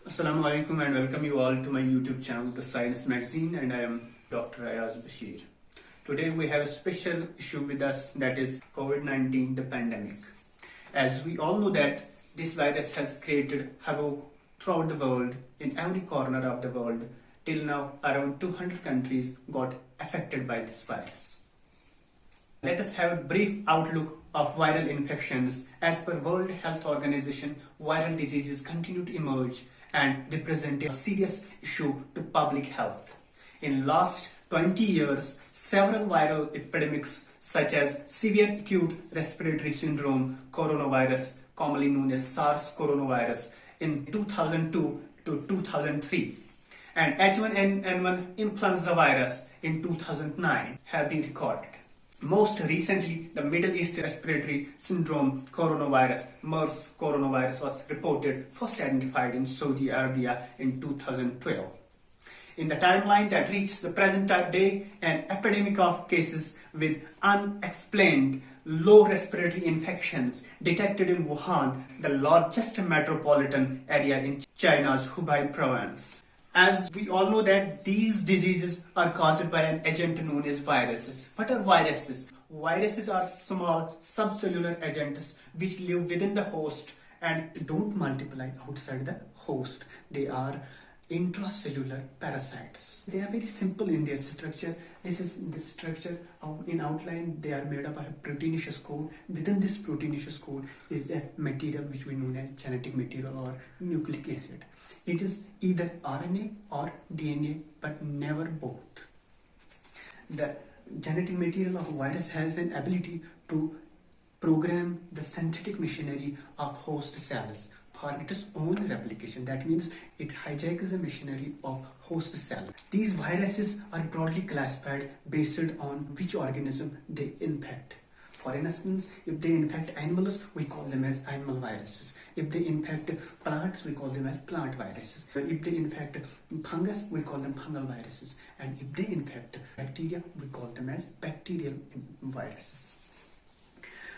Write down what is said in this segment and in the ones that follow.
Assalamu alaikum and welcome you all to my YouTube channel, The Science Magazine, and I am Dr. Ayaz Bashir. Today we have a special issue with us, that is COVID-19, the pandemic. As we all know that this virus has created havoc throughout the world, in every corner of the world. Till now, around 200 countries got affected by this virus. Let us have a brief outlook of viral infections. As per World Health Organization, viral diseases continue to emerge and represent a serious issue to public health. In last 20 years, several viral epidemics such as severe acute respiratory syndrome, coronavirus, commonly known as SARS coronavirus, in 2002 to 2003, and H1N1 influenza virus in 2009 have been recorded. Most recently, the Middle East Respiratory Syndrome coronavirus, MERS coronavirus, was reported first identified in Saudi Arabia in 2012. In the timeline that reaches the present day, an epidemic of cases with unexplained low respiratory infections detected in Wuhan, the largest metropolitan area in China's Hubei province. As we all know that these diseases are caused by an agent known as viruses. What are viruses? Viruses are small subcellular agents which live within the host and don't multiply outside the host. They are intracellular parasites. They are very simple in their structure. This is the structure in outline. They are made up of a proteinaceous code. Within this proteinaceous code is a material which we know as genetic material or nucleic acid. It is either RNA or DNA, but never both. The genetic material of a virus has an ability to program the synthetic machinery of host cells for its own replication. That means it hijacks the machinery of host cell. These viruses are broadly classified based on which organism they infect. For instance, if they infect animals, we call them as animal viruses. If they infect plants, we call them as plant viruses. If they infect fungus, we call them fungal viruses. And if they infect bacteria, we call them as bacterial viruses.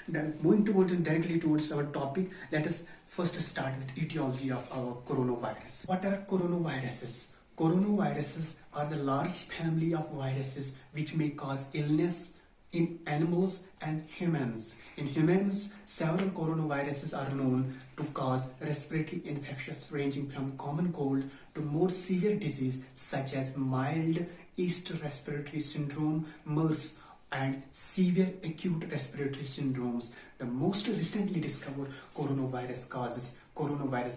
Now, moving directly towards our topic, let us first start with etiology of our coronavirus. What are coronaviruses? Coronaviruses are the large family of viruses which may cause illness in animals and humans. In humans, several coronaviruses are known to cause respiratory infections ranging from common cold to more severe disease such as mild East Respiratory Syndrome, MERS, and severe acute respiratory syndromes. The most recently discovered coronavirus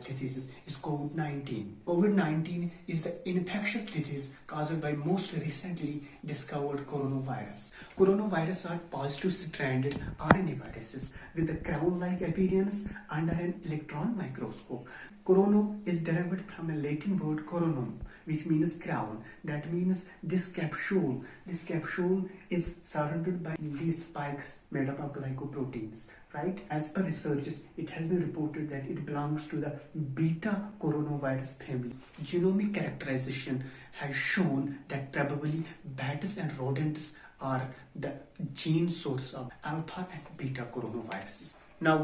diseases is COVID-19. COVID-19 is the infectious disease caused by most recently discovered coronavirus. Coronavirus are positive-stranded RNA viruses with a crown-like appearance under an electron microscope. Corona is derived from a Latin word coronum, which means crown. That means this capsule is surrounded by these spikes made up of glycoproteins, right? As per researchers, it has been reported that it belongs to the beta coronavirus family. Genomic characterization has shown that probably bats and rodents are the gene source of alpha and beta coronaviruses. Now,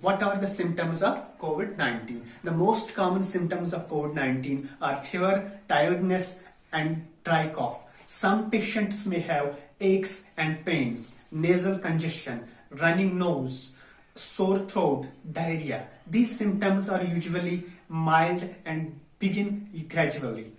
what are the symptoms of COVID-19? The most common symptoms of COVID-19 are fever, tiredness, and dry cough. Some patients may have aches and pains, nasal congestion, running nose, sore throat, diarrhea. These symptoms are usually mild and begin gradually.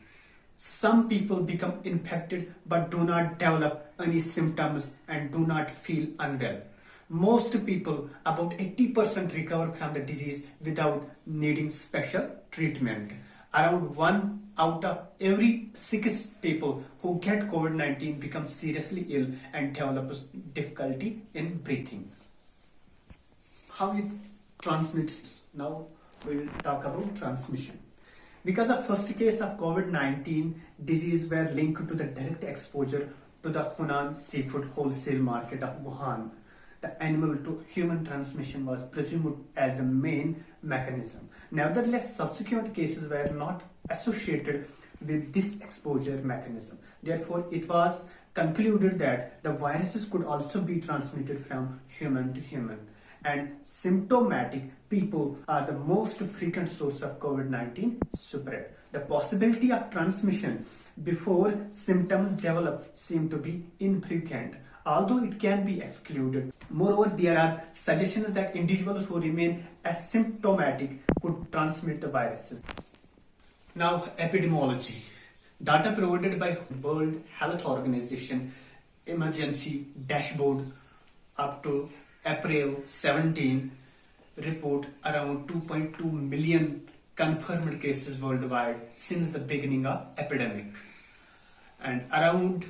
Some people become infected but do not develop any symptoms and do not feel unwell. Most people, about 80%, recover from the disease without needing special treatment. Around 1 out of every 6 people who get COVID-19 become seriously ill and develop difficulty in breathing. How it transmits? Now we will talk about transmission. Because the first case of COVID-19 disease were linked to the direct exposure to the Hunan seafood wholesale market of Wuhan, the animal to human transmission was presumed as the main mechanism. Nevertheless, subsequent cases were not associated with this exposure mechanism. Therefore, it was concluded that the viruses could also be transmitted from human to human. and symptomatic people are the most frequent source of COVID-19 spread. The possibility of transmission before symptoms develop seem to be infrequent, although it can be excluded. Moreover, there are suggestions that individuals who remain asymptomatic could transmit the viruses. Now, epidemiology. Data provided by World Health Organization Emergency Dashboard up to April 17 report around 2.2 million confirmed cases worldwide since the beginning of epidemic, and around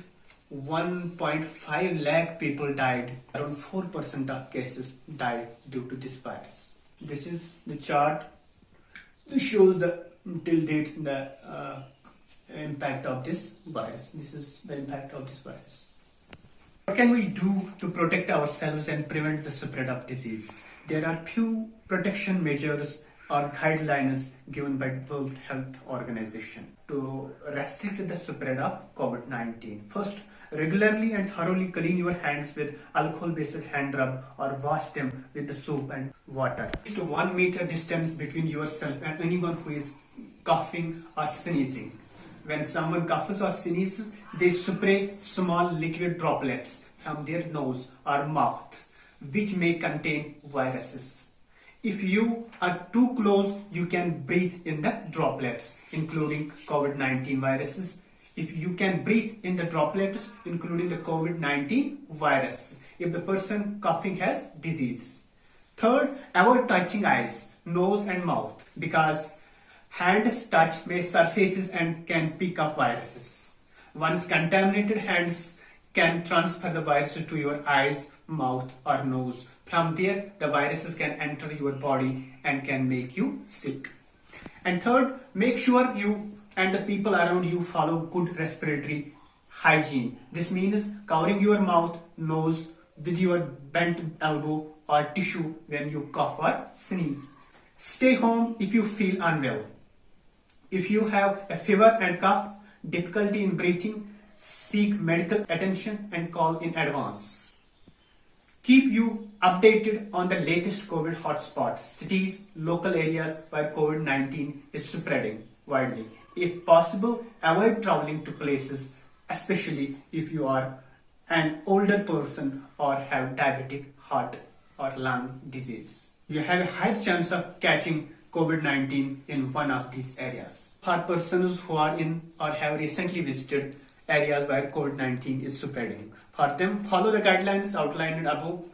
1.5 lakh people died. Around 4% of cases died due to this virus. This is the chart. This shows the till date the impact of this virus. This is the impact of this virus. What can we do to protect ourselves and prevent the spread of disease? There are few protection measures or guidelines given by World Health Organization to restrict the spread of COVID-19. First, regularly and thoroughly clean your hands with alcohol-based hand rub or wash them with the soap and water. At least 1 meter distance between yourself and anyone who is coughing or sneezing. When someone coughs or sneezes, they spray small liquid droplets from their nose or mouth, which may contain viruses. If you are too close, you can breathe in the droplets, including COVID-19 viruses. If you can breathe in the droplets, including the COVID-19 virus, if the person coughing has disease. Third, avoid touching eyes, nose and mouth, because hands touch may surfaces and can pick up viruses. Once contaminated hands can transfer the viruses to your eyes, mouth or nose. From there, the viruses can enter your body and can make you sick. And third, make sure you and the people around you follow good respiratory hygiene. This means covering your mouth, nose with your bent elbow or tissue when you cough or sneeze. Stay home if you feel unwell. If you have a fever and cough, difficulty in breathing, seek medical attention and call in advance. Keep you updated on the latest COVID hotspots, cities, local areas where COVID-19 is spreading widely. If possible, avoid traveling to places, especially if you are an older person or have diabetic heart or lung disease. You have a high chance of catching COVID-19 in one of these areas. For persons who are in or have recently visited areas where COVID-19 is spreading, for them, follow the guidelines outlined above.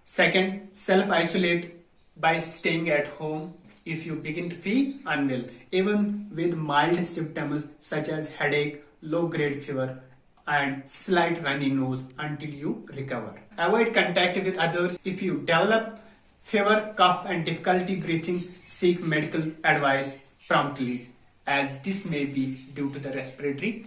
Second, self-isolate by staying at home if you begin to feel unwell, even with mild symptoms such as headache, low-grade fever, and slight runny nose until you recover. Avoid contact with others. If you develop fever, cough, and difficulty breathing, seek medical advice promptly, as this may be due to the respiratory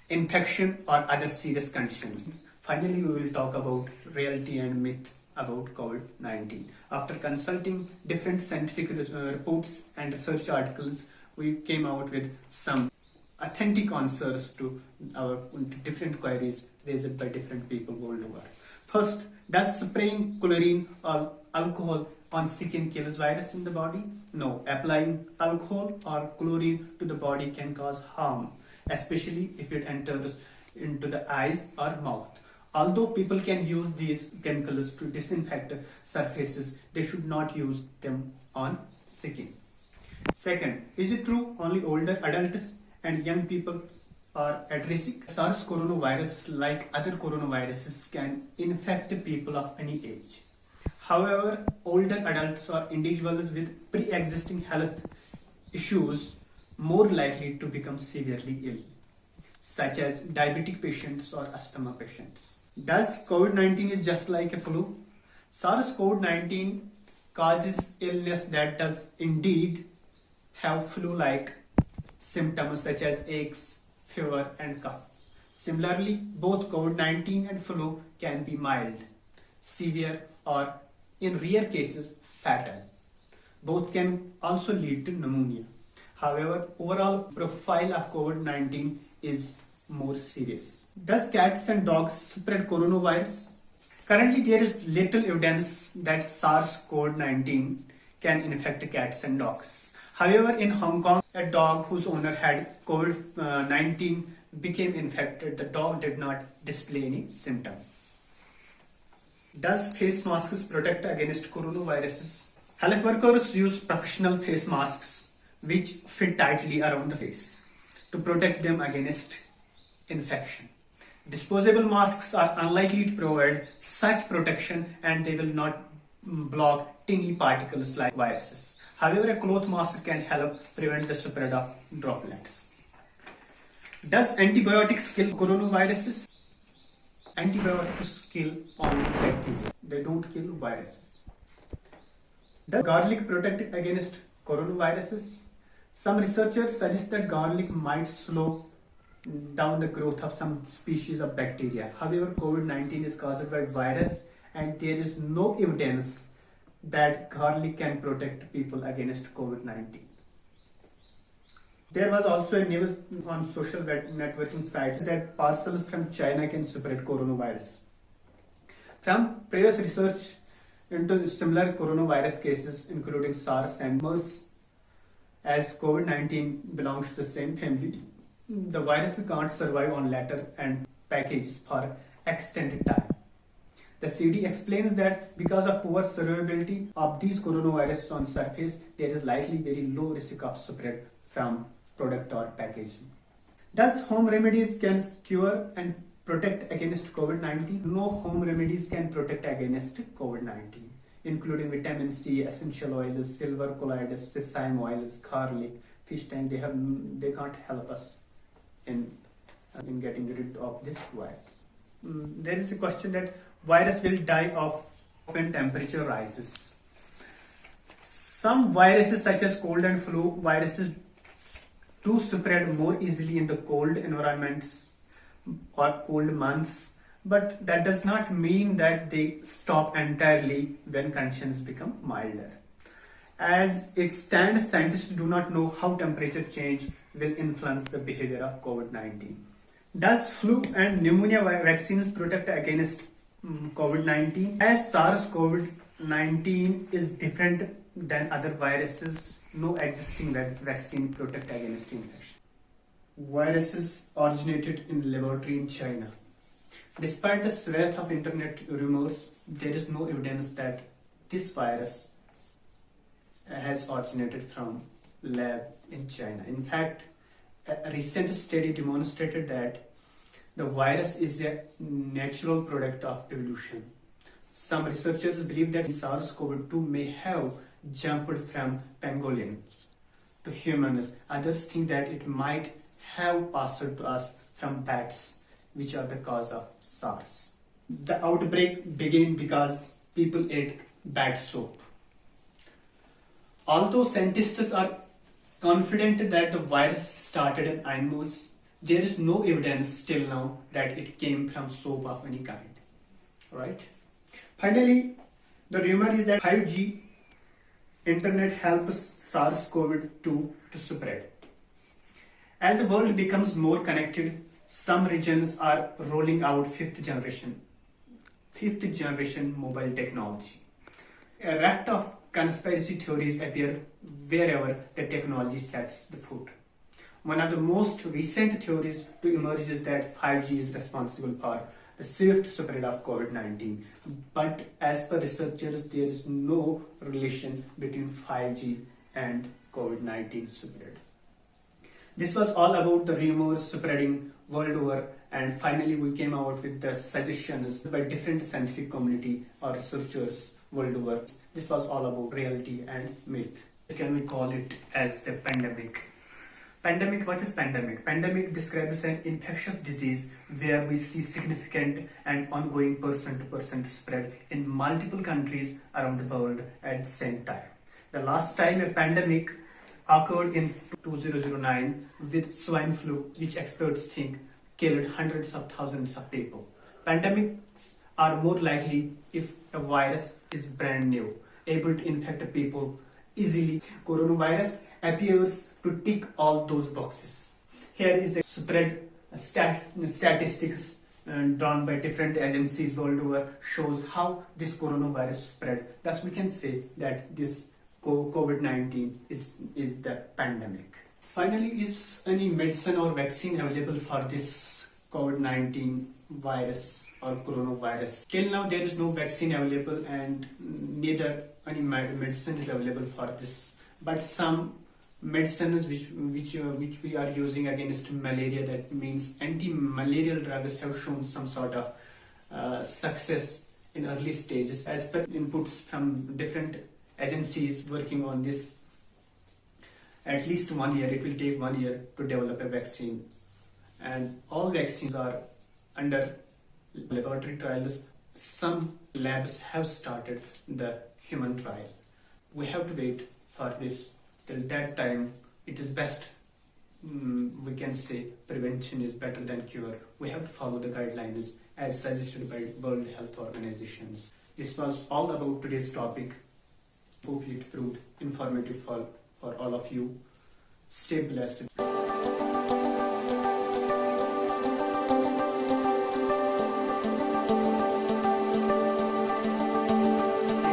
infection or other serious conditions. Finally, we will talk about reality and myth about COVID-19. After consulting different scientific reports and research articles, we came out with some authentic answers to our different queries raised by different people world over. First, does spraying chlorine or alcohol on skin kills virus in the body? No. Applying alcohol or chlorine to the body can cause harm, especially if it enters into the eyes or mouth. Although people can use these chemicals to disinfect surfaces, they should not use them on skin. Second, is it true only older adults and young people are at risk? SARS coronavirus, like other coronaviruses, can infect people of any age. However, older adults or individuals with pre-existing health issues more likely to become severely ill, such as diabetic patients or asthma patients. Does COVID-19 is just like a flu? SARS-CoV-19 causes illness that does indeed have flu-like symptoms such as aches, fever and cough. Similarly, both COVID-19 and flu can be mild, severe or in rare cases fatal. Both can also lead to pneumonia. However, overall profile of COVID-19 is more serious. Does cats and dogs spread coronavirus? Currently, there is little evidence that SARS-CoV-19 can infect cats and dogs. However, in Hong Kong, a dog whose owner had COVID-19 became infected. The dog did not display any symptom. Does face masks protect against coronaviruses? Health workers use professional face masks which fit tightly around the face to protect them against infection. Disposable masks are unlikely to provide such protection, and they will not block tiny particles like viruses. However, a cloth mask can help prevent the spread of droplets. Does antibiotics kill coronaviruses? Antibiotics kill only bacteria. They don't kill viruses. Does garlic protect against coronaviruses? Some researchers suggest that garlic might slow down the growth of some species of bacteria. However, COVID-19 is caused by virus, and there is no evidence that garlic can protect people against COVID-19. There was also a news on social networking sites that parcels from China can spread coronavirus. From previous research into similar coronavirus cases, including SARS and MERS, as COVID-19 belongs to the same family, the virus can't survive on letter and packages for extended time. The CD explains that because of poor survivability of these coronaviruses on surface, there is likely very low risk of spread from product or packaging. Does home remedies can cure and protect against COVID-19? No home remedies can protect against COVID-19, including vitamin C, essential oils, silver colloids, sesame oils, garlic, fish tank. They can't help us in getting rid of this virus. There is a question that virus will die off when temperature rises. Some viruses such as cold and flu viruses do spread more easily in the cold environments or cold months, but that does not mean that they stop entirely when conditions become milder. As it stands, scientists do not know how temperature change will influence the behavior of COVID-19. Does flu and pneumonia vaccines protect against COVID-19? As SARS-CoV-19 is different than other viruses, no existing vaccine protect against infection. Viruses originated in the laboratory in China. Despite the swathe of internet rumors, there is no evidence that this virus has originated from lab in China. In fact, a recent study demonstrated that the virus is a natural product of evolution. Some researchers believe that SARS-CoV-2 may have jumped from pangolins to humans. Others think that it might have passed to us from bats, which are the cause of SARS. The outbreak began because people ate bat soap. Although scientists are confident that the virus started in animals, there is no evidence till now that it came from soap of any kind. Right? Finally, the rumor is that 5G internet helps SARS-CoV-2 to spread. As the world becomes more connected, some regions are rolling out fifth generation mobile technology. A raft of conspiracy theories appear wherever the technology sets the foot. One of the most recent theories to emerge is that 5G is responsible for the swift spread of COVID-19. But as per researchers, there is no relation between 5G and COVID-19 spread. This was all about the rumors spreading world over, and finally we came out with the suggestions by different scientific community or researchers world over. This was all about reality and myth. Can we call it as a pandemic? Pandemic, what is pandemic? Pandemic describes an infectious disease where we see significant and ongoing person-to-person spread in multiple countries around the world at the same time. The last time a pandemic occurred in 2009 with swine flu, which experts think killed hundreds of thousands of people. Pandemics are more likely if a virus is brand new, able to infect people easily. Coronavirus appears to tick all those boxes. Here is a spread statistics drawn by different agencies world over shows how this coronavirus spread. Thus, we can say that this COVID-19 is the pandemic. Finally, is any medicine or vaccine available for this COVID-19 virus or coronavirus? Till now, there is no vaccine available, and neither any medicine is available for this. But some medicines which we are using against malaria, that means anti-malarial drugs, have shown some sort of success in early stages. As per inputs from different agencies working on this, at least 1 year, it will take 1 year to develop a vaccine, and all vaccines are under laboratory trials. Some labs have started the human trial. We have to wait for this. Till that time, it is best, we can say, prevention is better than cure. We have to follow the guidelines as suggested by World Health Organizations. This was all about today's topic. Hopefully it proved informative for all of you. Stay blessed. Stay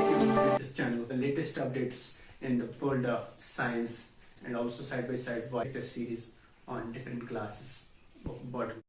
tuned with this channel. The latest updates in the world of science, and also side by side watch the series on different classes of botany.